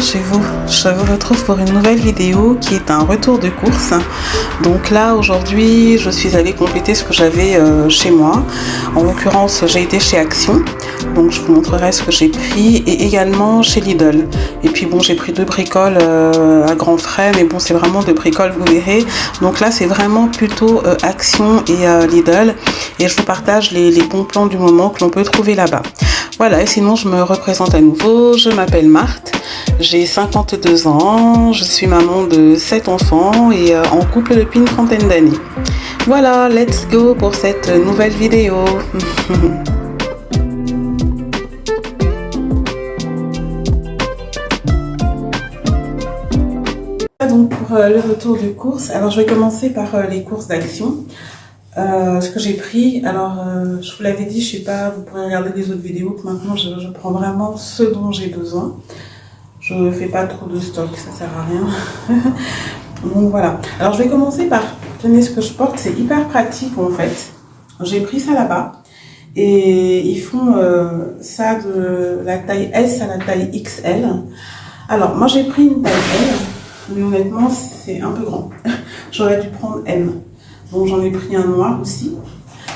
chez vous. Je vous retrouve pour une nouvelle vidéo qui est un retour de course. Donc là aujourd'hui je suis allée compléter ce que j'avais chez moi. En l'occurrence j'ai été chez Action, donc je vous montrerai ce que j'ai pris, et également chez Lidl. Et puis bon, j'ai pris deux bricoles à grands frais, mais bon c'est vraiment de bricoles, vous verrez. Donc là c'est vraiment plutôt Action et Lidl, et je vous partage les bons plans du moment que l'on peut trouver là-bas. Voilà, et sinon je me représente à nouveau, je m'appelle Marthe, j'ai 52 ans, je suis maman de 7 enfants et en couple depuis une trentaine d'années. Voilà, let's go pour cette nouvelle vidéo. Donc pour le retour de course, alors je vais commencer par les courses d'Action. Ce que j'ai pris, alors je vous l'avais dit, je sais pas, vous pourrez regarder les autres vidéos, que maintenant je prends vraiment ce dont j'ai besoin. Je fais pas trop de stock, ça sert à rien. Donc voilà, alors je vais commencer par, tenez ce que je porte, c'est hyper pratique en fait. J'ai pris ça là-bas et ils font ça de la taille S à la taille XL. Alors moi j'ai pris une taille L, mais honnêtement c'est un peu grand. J'aurais dû prendre M. Donc j'en ai pris un noir aussi.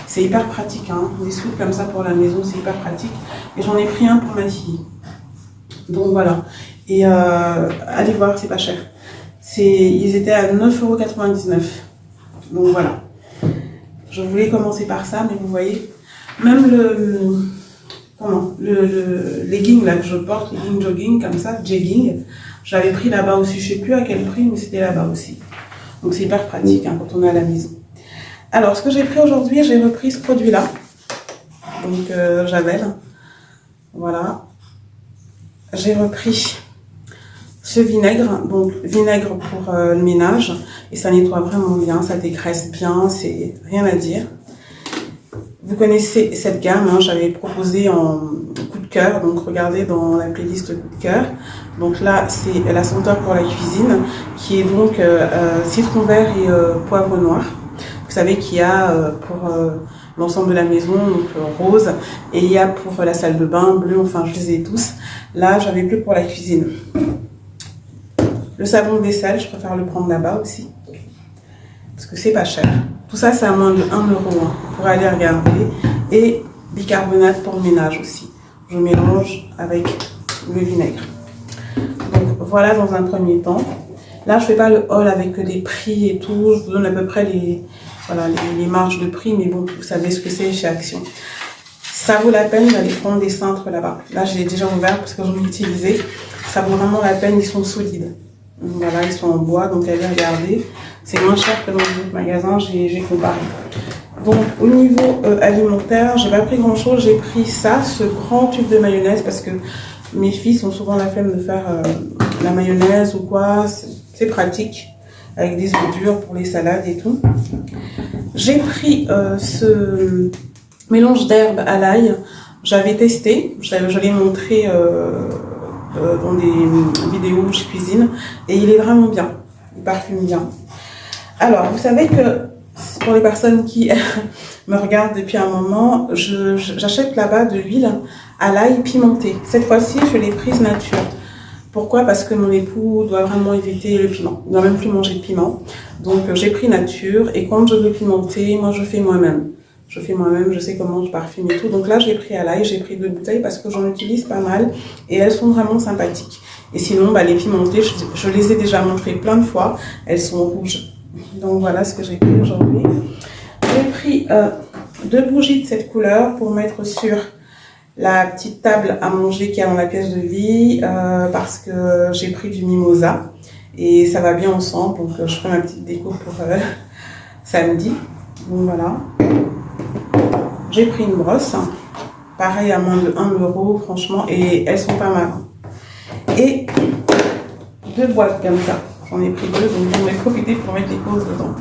C'est hyper pratique, hein. Des sweats comme ça pour la maison, c'est hyper pratique. Et j'en ai pris un pour ma fille. Donc voilà. Et allez voir, c'est pas cher. Ils étaient à 9,99 €. Donc voilà. Je voulais commencer par ça, mais vous voyez, même le legging là que je porte, legging jogging comme ça, jegging, je l'avais pris là-bas aussi. Je sais plus à quel prix, mais c'était là-bas aussi. Donc c'est hyper pratique hein, quand on est à la maison. Alors ce que j'ai pris aujourd'hui, j'ai repris ce produit-là. Donc Javel. Voilà. J'ai repris ce vinaigre. Donc vinaigre pour le ménage. Et ça nettoie vraiment bien, ça dégraisse bien, c'est rien à dire. Vous connaissez cette gamme, hein, j'avais proposé en coup de cœur. Donc regardez dans la playlist coup de cœur. Donc là, c'est la senteur pour la cuisine, qui est donc citron vert et poivre noir. Vous savez qu'il y a pour l'ensemble de la maison, donc rose, et il y a pour la salle de bain bleu, enfin je les ai tous. Là, j'avais plus pour la cuisine. Le savon de vaisselle, je préfère le prendre là-bas aussi, parce que c'est pas cher. Tout ça, c'est à moins de 1 €, hein, pour aller regarder. Et bicarbonate pour le ménage aussi. Je mélange avec le vinaigre. Donc voilà dans un premier temps. Là je fais pas le haul avec des prix et tout, je vous donne à peu près les marges de prix, mais bon, vous savez ce que c'est chez Action. Ça vaut la peine d'aller prendre des cintres là-bas. Là je l'ai déjà ouvert parce que j'en ai utilisé. Ça vaut vraiment la peine, ils sont solides. Voilà, ils sont en bois, donc allez regarder. C'est moins cher que dans d'autres magasins, j'ai comparé. Donc au niveau alimentaire, j'ai pas pris grand chose, j'ai pris ça, ce grand tube de mayonnaise, parce que mes filles ont souvent la flemme de faire la mayonnaise ou quoi, c'est pratique, avec des œufs durs pour les salades et tout. J'ai pris ce mélange d'herbes à l'ail, j'avais testé, je l'ai montré dans des vidéos où je cuisine, et il est vraiment bien, il parfume bien. Alors vous savez que pour les personnes qui me regardent depuis un moment, j'achète là-bas de l'huile à l'ail pimentée. Cette fois-ci, je l'ai prise nature. Pourquoi? Parce que mon époux doit vraiment éviter le piment. Il ne doit même plus manger de piment. Donc j'ai pris nature, et quand je veux pimenter, moi je fais moi-même. Je sais comment je parfume et tout. Donc là, j'ai pris à l'ail, j'ai pris 2 bouteilles parce que j'en utilise pas mal et elles sont vraiment sympathiques. Et sinon, les pimentées, je les ai déjà montrées plein de fois. Elles sont rouges. Donc voilà ce que j'ai pris aujourd'hui. J'ai pris 2 bougies de cette couleur pour mettre sur la petite table à manger qu'il y a dans la pièce de vie, parce que j'ai pris du mimosa et ça va bien ensemble. Donc je ferai ma petite déco pour samedi. Donc voilà. J'ai pris une brosse, pareil à moins de 1 €, franchement, et elles sont pas mal. Et 2 boîtes comme ça. J'en ai pris 2, donc j'en ai profité pour mettre les pauses dedans.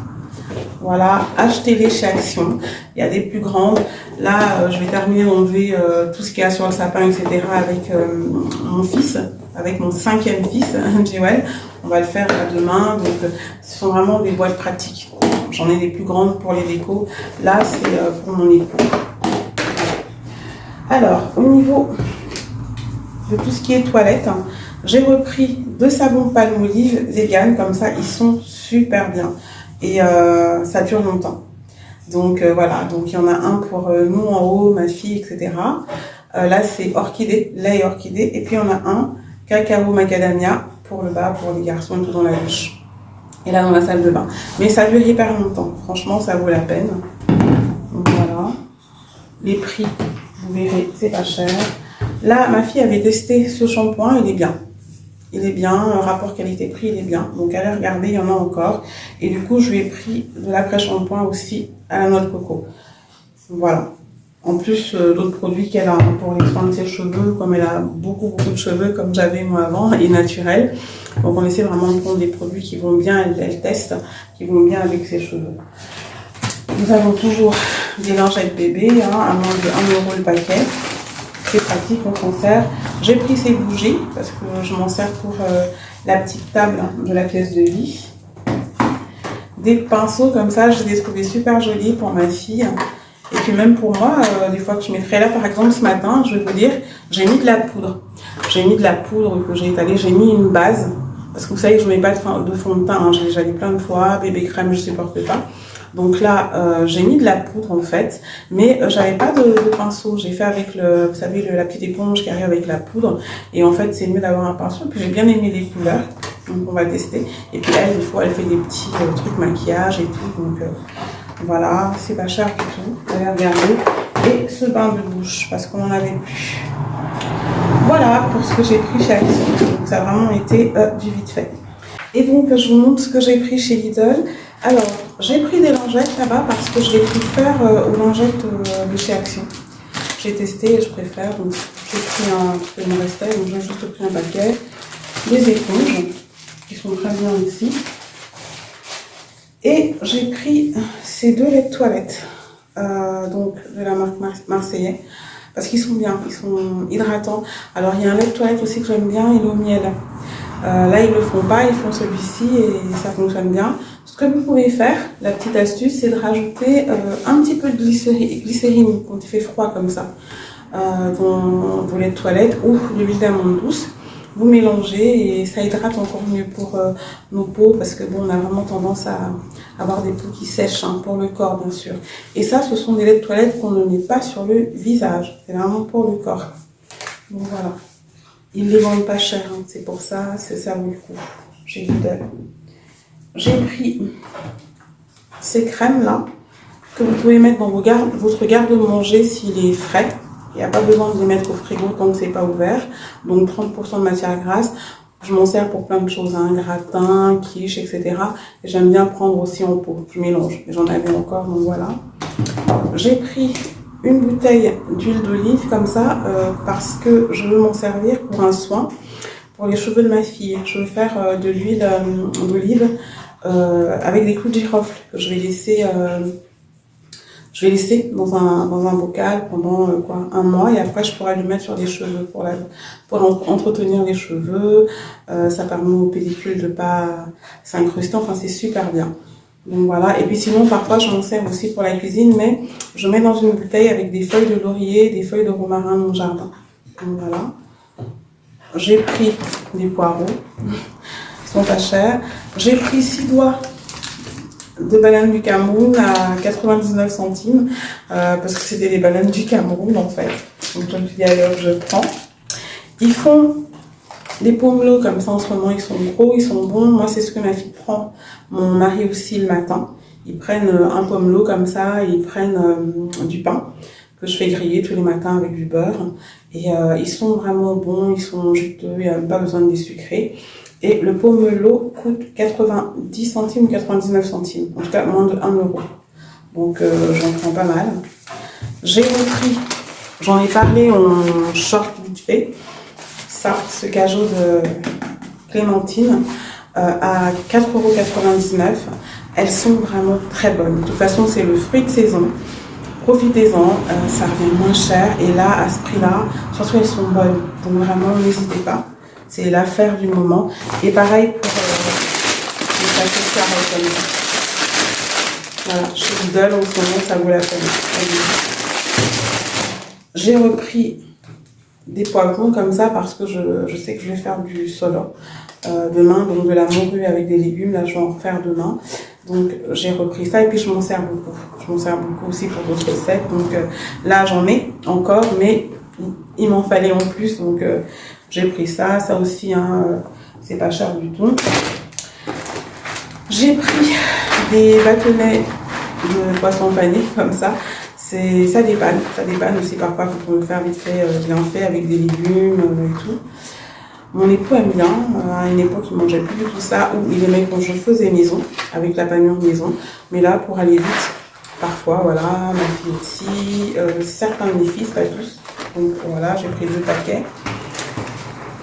Voilà, achetez-les chez Action. Il y a des plus grandes. Là, je vais terminer d'enlever tout ce qu'il y a sur le sapin, etc. avec mon fils, avec mon 5e fils, Joël. On va le faire demain. Donc, ce sont vraiment des boîtes pratiques. J'en ai des plus grandes pour les décos. Là, c'est pour mon époux. Alors, au niveau de tout ce qui est toilette, J'ai repris 2 savons Palmolive vegan, comme ça ils sont super bien et ça dure longtemps. Donc voilà, donc il y en a un pour nous en haut, ma fille, etc. Là c'est orchidée, lait et orchidée, et puis on a un cacao macadamia pour le bas, pour les garçons et tout dans la douche. Et là dans la salle de bain. Mais ça dure hyper longtemps, franchement ça vaut la peine. Donc voilà, les prix, vous verrez, c'est pas cher. Là ma fille avait testé ce shampoing, il est bien. Il est bien, le rapport qualité-prix il est bien. Donc allez regarder, il y en a encore. Et du coup je lui ai pris de l'après-shampoing aussi à la noix de coco. Voilà. En plus d'autres produits qu'elle a pour les soins de ses cheveux, comme elle a beaucoup de cheveux comme j'avais moi avant, et naturels. Donc on essaie vraiment de prendre des produits qui vont bien, elle teste, qui vont bien avec ses cheveux. Nous avons toujours des lingettes bébé, hein, à moins de 1 € le paquet. C'est pratique, on s'en sert. J'ai pris ces bougies parce que je m'en sers pour la petite table de la pièce de lit. Des pinceaux comme ça, je les ai trouvés super jolis pour ma fille. Et puis même pour moi, des fois que je mettrai là, par exemple ce matin, je vais vous dire, j'ai mis de la poudre. J'ai mis de la poudre que j'ai étalée, j'ai mis une base. Parce que vous savez que je ne mets pas de fond de teint, hein. J'ai déjà dit plein de fois, bébé crème, je ne supporte pas. Donc là, j'ai mis de la poudre en fait, mais j'avais pas de pinceau. J'ai fait avec vous savez, la petite éponge qui arrive avec la poudre. Et en fait, c'est mieux d'avoir un pinceau. Puis j'ai bien aimé les couleurs, donc on va tester. Et puis elle, des fois, elle fait des petits trucs maquillage et tout. Donc voilà, c'est pas cher du tout. Allez regarder. Et ce bain de bouche, parce qu'on en avait plus. Voilà pour ce que j'ai pris chez Action. Donc ça a vraiment été du vite fait. Et donc je vous montre ce que j'ai pris chez Lidl. Alors, j'ai pris des lingettes là-bas parce que je les préfère aux lingettes de chez Action. J'ai testé et je préfère. Donc j'ai pris un petit peu, il me restait, donc j'ai juste pris un paquet. Des éponges qui sont très bien aussi. Et j'ai pris ces 2 laits de toilette, donc de la marque Marseillais, parce qu'ils sont bien, ils sont hydratants. Alors il y a un lait de toilette aussi que j'aime bien, il est au miel. Là ils le font pas, ils font celui-ci et ça fonctionne bien. Ce que vous pouvez faire, la petite astuce, c'est de rajouter un petit peu de glycérine quand il fait froid comme ça, dans vos laits de toilette ou de l'huile d'amande douce. Vous mélangez et ça hydrate encore mieux pour nos peaux parce que bon, on a vraiment tendance à avoir des peaux qui sèchent, hein, pour le corps bien sûr. Et ça, ce sont des laits de toilette qu'on ne met pas sur le visage, c'est vraiment pour le corps. Donc voilà, ils les vendent pas cher, hein. C'est pour ça, ça vaut le coup. J'ai pris ces crèmes là que vous pouvez mettre dans votre garde-manger s'il est frais. Il n'y a pas besoin de les mettre au frigo tant que c'est pas ouvert. Donc 30% de matière grasse. Je m'en sers pour plein de choses, hein, gratin, quiche, etc. Et j'aime bien prendre aussi en pot. Je mélange. J'en avais encore, donc voilà. J'ai pris une bouteille d'huile d'olive comme ça parce que je veux m'en servir pour un soin pour les cheveux de ma fille. Je veux faire de l'huile d'olive avec des clous de girofle que je vais laisser dans un bocal pendant 1 mois et après je pourrai le mettre sur les cheveux pour entretenir les cheveux. Ça permet aux pellicules de pas s'incruster, enfin c'est super bien. Donc voilà, et puis sinon parfois je m'en sers aussi pour la cuisine, mais je mets dans une bouteille avec des feuilles de laurier, des feuilles de romarin de mon jardin. Donc voilà. J'ai pris des poireaux, ils sont pas chers. J'ai pris 6 doigts de bananes du Cameroun à 99 centimes, parce que c'était des bananes du Cameroun en fait. Donc je me suis dit alors je prends. Ils font des pommelots comme ça en ce moment, ils sont gros, ils sont bons. Moi c'est ce que ma fille prend, mon mari aussi le matin. Ils prennent un pommelot comme ça, ils prennent du pain que je fais griller tous les matins avec du beurre. Et ils sont vraiment bons, ils sont juteux, il n'y a pas besoin de les sucrer. Et le pommelot coûte 90 centimes ou 99 centimes, en tout cas moins de 1 €. Donc j'en prends pas mal. J'ai repris, j'en ai parlé en short vite fait, ça, ce cajot de Clémentine à 4,99 €. Elles sont vraiment très bonnes. De toute façon, c'est le fruit de saison. Profitez-en, ça revient moins cher. Et là, à ce prix-là, surtout elles sont bonnes. Donc vraiment, n'hésitez pas. C'est l'affaire du moment. Et pareil pour les sachets de carottes. Voilà, chez Lidl, en ce moment, ça vaut la peine. J'ai repris des poivrons comme ça parce que je sais que je vais faire du solo demain, donc de la morue avec des légumes, là je vais en faire demain. Donc j'ai repris ça et puis je m'en sers beaucoup. Je m'en sers beaucoup aussi pour d'autres recettes. Donc là j'en ai encore, mais il m'en fallait en plus, donc j'ai pris ça. Ça aussi, hein, c'est pas cher du tout. J'ai pris des bâtonnets de poisson pané comme ça. Ça dépanne aussi parfois quand on veut faire vite fait, bien fait avec des légumes et tout. Mon époux aime bien, à une époque il mangeait plus du tout ça, ou il aimait quand je faisais maison, avec la panure maison. Mais là, pour aller vite, parfois, voilà, ma fille aussi, certains de mes fils, pas tous. Donc voilà, j'ai pris 2 paquets.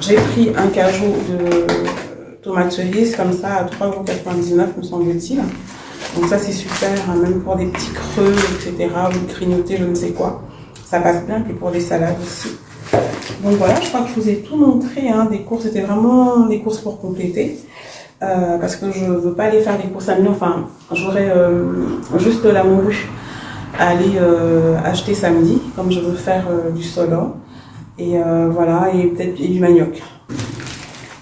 J'ai pris un cajot de tomates cerises, comme ça, à 3,99 € me semble-t-il. Donc ça c'est super, hein, même pour des petits creux, etc., ou grignoter, je ne sais quoi. Ça passe bien, puis pour des salades aussi. Donc voilà, je crois que je vous ai tout montré, hein, des courses, c'était vraiment des courses pour compléter. Parce que je ne veux pas aller faire des courses à minuit, enfin, j'aurais juste la morue à aller acheter samedi, comme je veux faire du solo. Et voilà, et peut-être du manioc.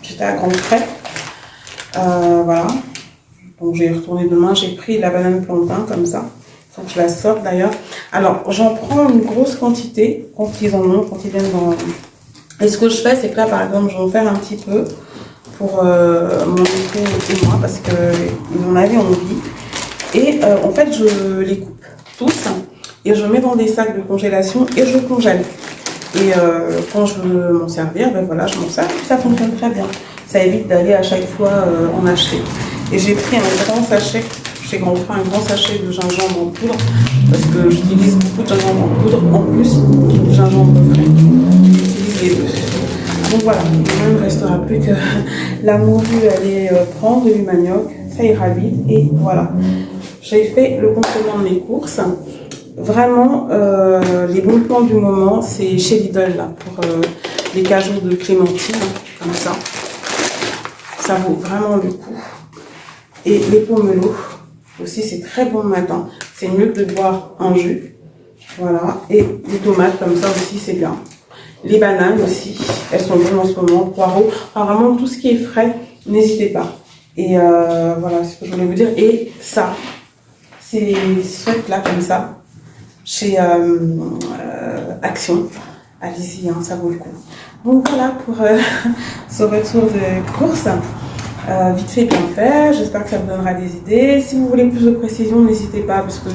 J'étais à grands frais. Voilà. Donc j'ai retourné demain, j'ai pris de la banane plantain comme ça. Il faut que je la sorte d'ailleurs. Alors j'en prends une grosse quantité quand ils en ont, quand ils viennent dans... Et ce que je fais, c'est que là par exemple, je vais en faire un petit peu pour mon époux et moi parce qu'ils en avaient envie. Et en fait, je les coupe tous et je mets dans des sacs de congélation et je congèle. Et quand je veux m'en servir, ben voilà, je m'en sers et ça fonctionne très bien. Ça évite d'aller à chaque fois en acheter. Et j'ai pris un grand sachet, chez Grand Frais, un grand sachet de gingembre en poudre, parce que j'utilise beaucoup de gingembre en poudre, en plus du gingembre frais. J'utilise les deux. Donc voilà, il ne me restera plus que la morue à aller prendre du manioc, ça ira vite, et voilà. J'ai fait le complément de mes courses. Vraiment, les bons plans du moment, c'est chez Lidl, là, pour les cajots de clémentine, comme ça. Ça vaut vraiment le coup. Et les pomelos, aussi, c'est très bon le matin. C'est mieux que de boire un jus. Voilà. Et les tomates, comme ça aussi, c'est bien. Les bananes aussi, elles sont bonnes en ce moment. Poireaux, enfin vraiment tout ce qui est frais, n'hésitez pas. Et voilà ce que je voulais vous dire. Et ça, c'est sweat là, comme ça, chez Action. Allez-y, hein, ça vaut le coup. Donc voilà pour ce retour de course. Vite fait, bien fait. J'espère que ça vous donnera des idées. Si vous voulez plus de précision, n'hésitez pas parce que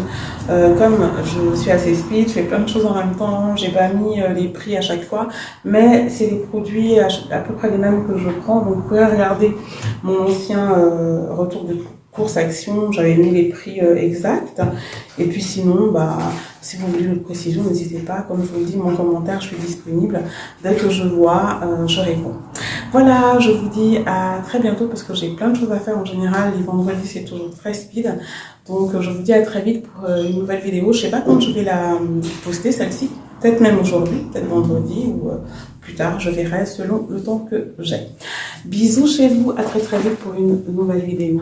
comme je suis assez speed, je fais plein de choses en même temps. J'ai pas mis les prix à chaque fois, mais c'est des produits à peu près les mêmes que je prends. Donc vous pouvez regarder mon ancien retour de course Action. J'avais mis les prix exacts. Et puis sinon, bah si vous voulez de précision, n'hésitez pas. Comme je vous le dis, mon commentaire, je suis disponible. Dès que je vois, je réponds. Voilà, je vous dis à très bientôt parce que j'ai plein de choses à faire en général. Les vendredis, c'est toujours très speed. Donc, je vous dis à très vite pour une nouvelle vidéo. Je sais pas quand je vais la poster, celle-ci. Peut-être même aujourd'hui, peut-être vendredi ou plus tard. Je verrai selon le temps que j'ai. Bisous chez vous. À très très vite pour une nouvelle vidéo.